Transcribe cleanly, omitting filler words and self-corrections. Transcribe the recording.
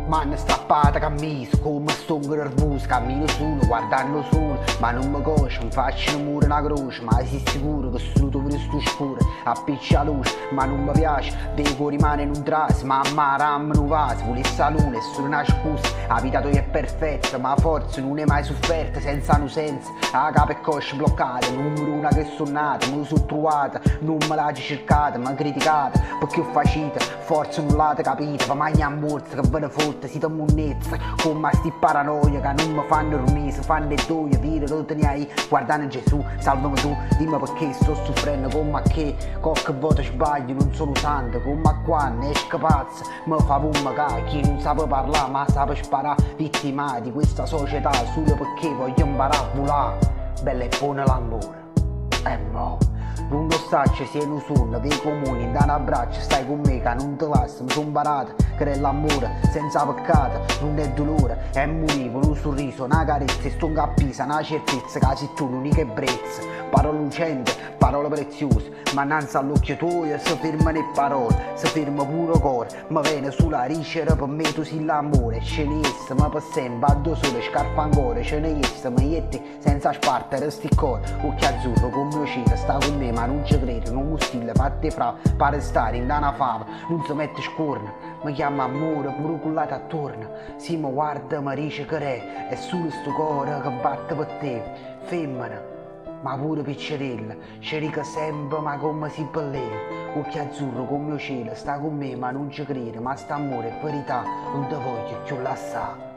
Mano strappata cammiso, come sto nervoso, cammino solo, guardando solo, ma non mi conosco, mi faccio un muro una croce, ma sei sicuro che sono pure sto scuro, appiccia la luce, ma non mi piace, devo rimanere in un traso, mamma ramma non va, se volessi la luna è solo una scusa, la vita tua è perfetta, ma forse non è mai sofferta, senza un senso, la capo e coscia bloccata, numero una che sono nata, me lo sono trovata, non me l'hai cercata, ma criticata, perché ho facita, forse non l'avete capita, ma mai a morte che ve ne fotte, siete monnezza, come sti paranoia che non mi fanno dormire, si fanno doia, vire, lo teniai, guardando Gesù, salvami tu, dimmi perché sto soffrendo, come a che, qualche volta sbaglio, non sono santo, come a quando esco pazzo, mi fa fumare, chi non sa parlare, ma sa sparare, vittima di questa società, solo perché voglio imparare a volare, bella e buona l'amore, e mo'. Non lo saccio se non sono dei comuni, da un abbraccio stai con me che non ti lascio, mi sono imparato che è l'amore senza peccato, non è dolore, è motivo, un sorriso, una carezza, e sto in cappisa, una certezza che sei tu l'unica ebbrezza, parole lucente, parole preziose, ma innanzi all'occhio tuo si fermano le parole, si ferma pure il cuore, mi viene sulla ricera per me tu sei l'amore, scegliesse, ma per sempre, addo sole, scarpa ancora, ce ne esse, mi jetti senza spartere sti cuore, occhi azzurro come mio cielo, sta con me ma non ci credo, non mi stile, fatte fra, pare stare in una fava, non si mette scorna, mi chiama amore, pure cullata attorno, si mi guarda, mi dice che re, è solo sto cuore che batte per te, femmina, ma pure piccerella, ci dica sempre ma come si bellina, occhi azzurro come mio cielo, sta con me ma non ci credo, ma sta amore è verità, non ti voglio più lasciare.